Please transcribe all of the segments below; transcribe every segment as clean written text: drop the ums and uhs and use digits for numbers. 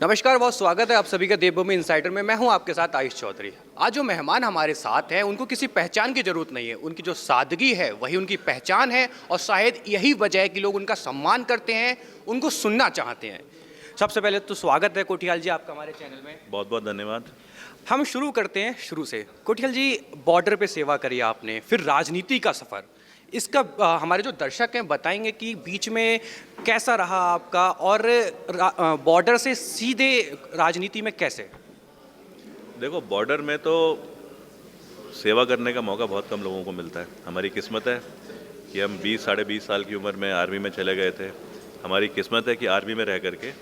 नमस्कार, बहुत स्वागत है आप सभी का देवभूमि इनसाइडर में। मैं हूं आपके साथ आयुष चौधरी। आज जो मेहमान हमारे साथ हैं उनको किसी पहचान की ज़रूरत नहीं है, उनकी जो सादगी है वही उनकी पहचान है और शायद यही वजह है कि लोग उनका सम्मान करते हैं, उनको सुनना चाहते हैं। सबसे पहले तो स्वागत है कोठियाल जी आपका हमारे चैनल में। बहुत बहुत धन्यवाद। हम शुरू करते हैं शुरू से। कोठियाल जी, बॉर्डर पे सेवा करी आपने, फिर राजनीति का सफ़र, इसका हमारे जो दर्शक हैं बताएंगे कि बीच में कैसा रहा आपका और बॉर्डर से सीधे राजनीति में कैसे। देखो, बॉर्डर में तो सेवा करने का मौका बहुत कम लोगों को मिलता है। हमारी किस्मत है कि हम 20 साढ़े 20 साल की उम्र में आर्मी में चले गए थे। हमारी किस्मत है कि आर्मी में रह करके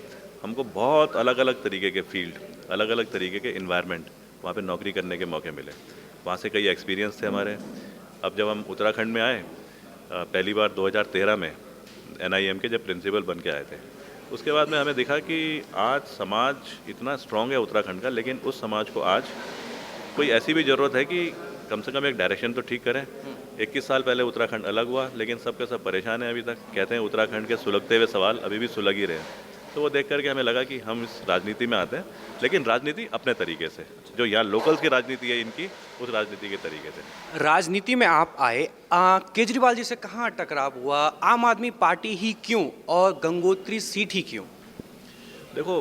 हमको बहुत अलग अलग तरीके के फील्ड, अलग अलग तरीके के इन्वायरमेंट वहाँ पे नौकरी करने के मौके मिले। वहाँ से कई एक्सपीरियंस थे हमारे। अब जब हम उत्तराखंड में आए पहली बार 2013 में NIM के जब प्रिंसिपल बन के आए थे, उसके बाद में हमें दिखा कि आज समाज इतना स्ट्रॉन्ग है उत्तराखंड का, लेकिन उस समाज को आज कोई ऐसी भी ज़रूरत है कि कम से कम एक डायरेक्शन तो ठीक करें। 21 साल पहले उत्तराखंड अलग हुआ, लेकिन सबके सब परेशान हैं अभी तक। कहते हैं उत्तराखंड के सुलगते हुए सवाल अभी भी सुलग ही रहे हैं। तो वो देख करके हमें लगा कि हम इस राजनीति में आते हैं, लेकिन राजनीति अपने तरीके से, जो यहाँ लोकल्स की राजनीति है इनकी, उस राजनीति के तरीके से। राजनीति में आप आए, केजरीवाल जी से कहाँ टकराव हुआ, आम आदमी पार्टी ही क्यों और गंगोत्री सीट ही क्यों? देखो,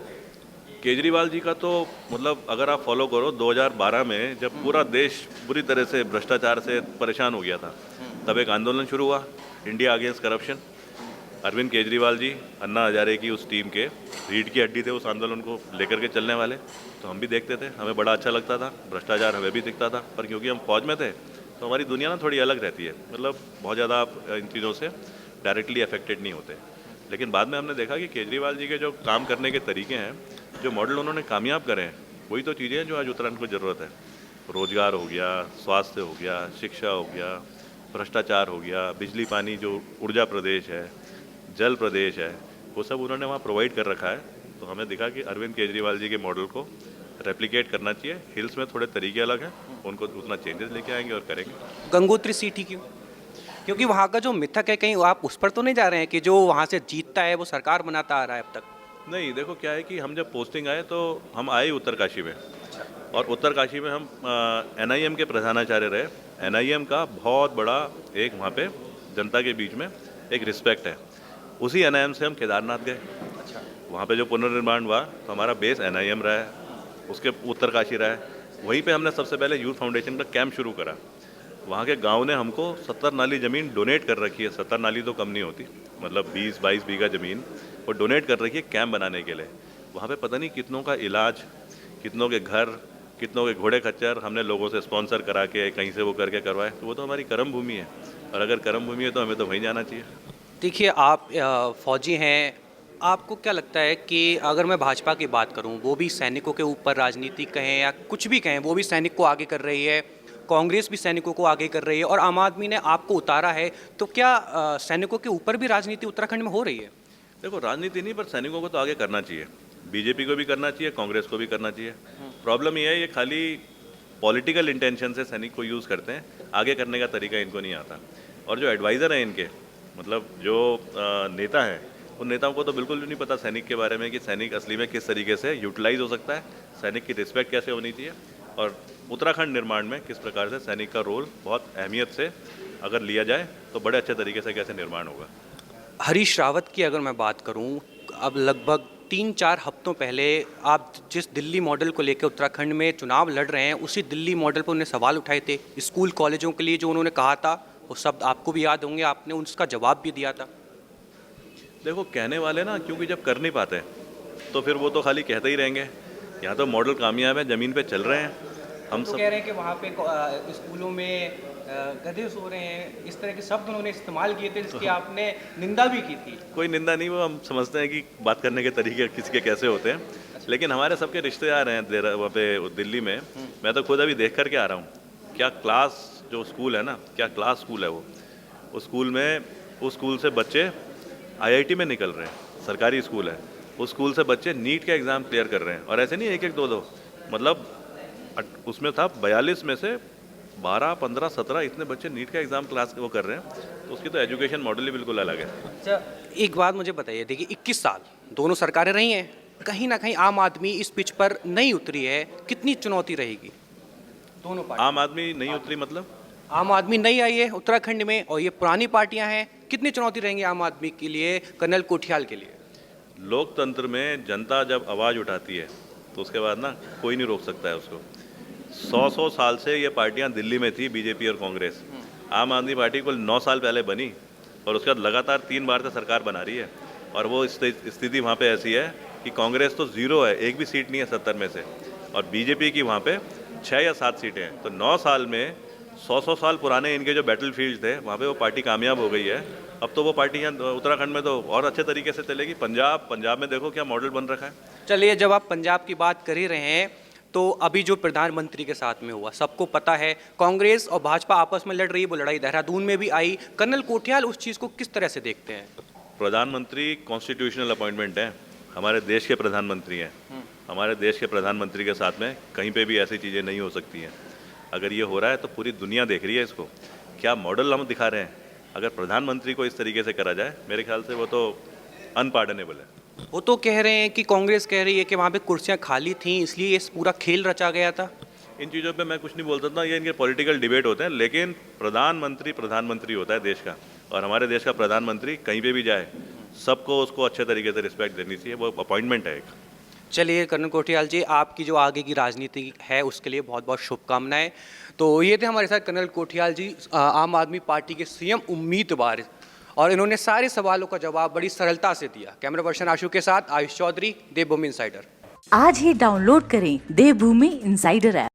केजरीवाल जी का तो मतलब अगर आप फॉलो करो, 2012 में जब पूरा देश बुरी तरह से भ्रष्टाचार से परेशान हो गया था, तब एक आंदोलन शुरू हुआ, India against corruption. Arvind Kejriwal ji Anna Hazare की उस टीम के रीढ़ की हड्डी थे उस आंदोलन को लेकर के चलने वाले। तो हम भी देखते थे, हमें बड़ा अच्छा लगता था, भ्रष्टाचार हमें भी दिखता था, पर क्योंकि हम फौज में थे तो हमारी दुनिया ना थोड़ी अलग रहती है। मतलब बहुत ज़्यादा आप इन चीज़ों से डायरेक्टली अफेक्टेड नहीं होते। लेकिन बाद में हमने देखा कि केजरीवाल जी के जो काम करने के तरीके हैं, जो मॉडल उन्होंने कामयाब करे हैं, वही तो चीज़ें हैं जो आज उत्तराखंड को ज़रूरत है। रोजगार हो गया, स्वास्थ्य हो गया, शिक्षा हो गया, भ्रष्टाचार हो गया, बिजली पानी, जो ऊर्जा प्रदेश है, जल प्रदेश है, वो सब उन्होंने वहाँ प्रोवाइड कर रखा है। तो हमें दिखा कि अरविंद केजरीवाल जी के मॉडल को रेप्लिकेट करना चाहिए। हिल्स में थोड़े तरीके अलग हैं, उनको उतना चेंजेस लेके आएंगे और करेंगे। गंगोत्री सीट ही क्यों? क्योंकि वहाँ का जो मिथक है, कहीं आप उस पर तो नहीं जा रहे हैं कि जो वहाँ से जीतता है वो सरकार बनाता आ रहा है अब तक? नहीं, देखो क्या है कि हम जब पोस्टिंग आए तो हम आए उत्तरकाशी में, और उत्तरकाशी में हम NIM के प्रधानाचार्य रहे। NIM का बहुत बड़ा एक वहाँ पे जनता के बीच में एक रिस्पेक्ट है। उसी NIM से हम केदारनाथ गए। वहाँ पे जो पुनर्निर्माण हुआ तो हमारा बेस NIM रहा है, उसके उत्तरकाशी रहा है। वहीं पे हमने सबसे पहले यूथ फाउंडेशन का कैंप शुरू करा। वहाँ के गांव ने हमको 70 नाली ज़मीन डोनेट कर रखी है। 70 नाली तो कम नहीं होती, मतलब 20-22 बीघा ज़मीन वो डोनेट कर रखी है कैंप बनाने के लिए। वहाँ पे पता नहीं कितनों का इलाज, कितनों के घर, कितनों के घोड़े खच्चर हमने लोगों से स्पॉन्सर करा के कहीं से वो करके करवाए। तो वो तो हमारी कर्म भूमि है, और अगर कर्म भूमि है तो हमें तो वहीं जाना चाहिए। देखिए, आप फौजी हैं, आपको क्या लगता है कि अगर मैं भाजपा की बात करूं, वो भी सैनिकों के ऊपर राजनीति कहें या कुछ भी कहें, वो भी सैनिक को आगे कर रही है, कांग्रेस भी सैनिकों को आगे कर रही है और आम आदमी ने आपको उतारा है, तो क्या सैनिकों के ऊपर भी राजनीति उत्तराखंड में हो रही है? देखो, राजनीति नहीं, पर सैनिकों को तो आगे करना चाहिए। बीजेपी को भी करना चाहिए, कांग्रेस को भी करना चाहिए। प्रॉब्लम ये है, ये खाली पॉलिटिकल इंटेंशन से सैनिक को यूज़ करते हैं, आगे करने का तरीका इनको नहीं आता। और जो एडवाइज़र हैं इनके, मतलब जो नेता हैं, उन नेताओं को तो बिल्कुल भी नहीं पता सैनिक के बारे में कि सैनिक असली में किस तरीके से यूटिलाइज हो सकता है, सैनिक की रिस्पेक्ट कैसे होनी चाहिए, और उत्तराखंड निर्माण में किस प्रकार से सैनिक का रोल बहुत अहमियत से अगर लिया जाए तो बड़े अच्छे तरीके से कैसे निर्माण होगा। हरीश रावत की अगर मैं बात करूं, अब लगभग 3-4 हफ्तों पहले आप जिस दिल्ली मॉडल को लेकर उत्तराखंड में चुनाव लड़ रहे हैं, उसी दिल्ली मॉडल पर उन्होंने सवाल उठाए थे। स्कूल कॉलेजों के लिए जो उन्होंने कहा था, वो शब्द आपको भी याद होंगे, आपने उसका जवाब भी दिया था। देखो, कहने वाले ना, क्योंकि जब कर नहीं पाते तो फिर वो तो खाली कहते ही रहेंगे। यहाँ तो मॉडल कामयाब है, ज़मीन पे चल रहे हैं। हम तो सब कह रहे हैं कि वहाँ पे स्कूलों में गधे सो रहे हैं, इस तरह के शब्द उन्होंने इस्तेमाल किए थे जिसकी आपने निंदा भी की थी। कोई निंदा नहीं, वो हम समझते हैं कि बात करने के तरीके किसी के कैसे होते हैं। लेकिन हमारे सबके रिश्तेदार हैं वहाँ पे दिल्ली में। मैं तो खुद अभी देख करके आ रहा हूँ। क्या क्लास, जो स्कूल है ना, क्या क्लास स्कूल है वो। उस स्कूल में, उस स्कूल से बच्चे IIT में निकल रहे हैं, सरकारी स्कूल है। उस स्कूल से बच्चे नीट के एग्ज़ाम क्लियर कर रहे हैं, और ऐसे नहीं एक एक दो दो, मतलब उसमें था 42 में से 12, 15, 17 इतने बच्चे नीट का एग्ज़ाम क्लास वो कर रहे हैं। तो उसकी तो एजुकेशन मॉडल ही बिल्कुल अलग है। अच्छा, एक बात मुझे बताइए, देखिए 21 साल दोनों सरकारें रही हैं, कहीं ना कहीं आम आदमी इस पिच पर नहीं उतरी है, कितनी चुनौती रहेगी दोनों पार्टी? आम आदमी नहीं उतरी मतलब? आम आदमी नहीं आई है उत्तराखंड में और ये पुरानी पार्टियां हैं, कितनी चुनौती रहेंगी आम आदमी के लिए, कर्नल कोठियाल के लिए? लोकतंत्र में जनता जब आवाज़ उठाती है तो उसके बाद ना कोई नहीं रोक सकता है उसको। 100 साल से ये पार्टियां दिल्ली में थी, बीजेपी और कांग्रेस। आम आदमी पार्टी कुल 9 साल पहले बनी और उसके बाद लगातार 3 बार से सरकार बना रही है। और वो स्थिति वहाँ पे ऐसी है कि कांग्रेस तो ज़ीरो है, एक भी सीट नहीं है 70 में से, और बीजेपी की वहाँ पे 6 या 7 सीटें हैं। तो 9 साल में 100 साल पुराने इनके जो बैटल फील्ड थे वहाँ पे वो पार्टी कामयाब हो गई है। अब तो वो पार्टी यहाँ उत्तराखंड में तो और अच्छे तरीके से चलेगी। पंजाब में देखो क्या मॉडल बन रखा है। चलिए, जब आप पंजाब की बात कर ही रहे हैं तो अभी जो प्रधानमंत्री के साथ में हुआ, सबको पता है कांग्रेस और भाजपा आपस में लड़ रही है, वो लड़ाई देहरादून में भी आई। कर्नल कोठियाल उस चीज़ को किस तरह से देखते हैं? प्रधानमंत्री कॉन्स्टिट्यूशनल अपॉइंटमेंट है, हमारे देश के प्रधानमंत्री हैं। हमारे देश के प्रधानमंत्री के साथ में कहीं पे भी ऐसी चीज़ें नहीं हो सकती हैं। अगर ये हो रहा है तो पूरी दुनिया देख रही है इसको, क्या मॉडल हम दिखा रहे हैं। अगर प्रधानमंत्री को इस तरीके से करा जाए, मेरे ख्याल से वो तो अनपार्डनेबल है। वो तो कह रहे हैं कि कांग्रेस कह रही है कि वहाँ पे कुर्सियाँ खाली थीं, इसलिए ये पूरा खेल रचा गया था। इन चीज़ों पे मैं कुछ नहीं बोल सकता, ये इनके पॉलिटिकल डिबेट होते हैं, लेकिन प्रधानमंत्री होता है देश का, और हमारे देश का प्रधानमंत्री कहीं पे भी जाए सबको उसको अच्छे तरीके से रिस्पेक्ट देनी चाहिए। वो अपॉइंटमेंट है एक। चलिए कर्नल कोठियाल जी, आपकी जो आगे की राजनीति है उसके लिए बहुत बहुत शुभकामनाएं। तो ये थे हमारे साथ कर्नल कोठियाल जी, आम आदमी पार्टी के सीएम उम्मीदवार, और इन्होंने सारे सवालों का जवाब बड़ी सरलता से दिया। कैमरा पर्सन आशु के साथ आयुष चौधरी, देवभूमि इनसाइडर। आज ही डाउनलोड करें देवभूमि इनसाइडर ऐप।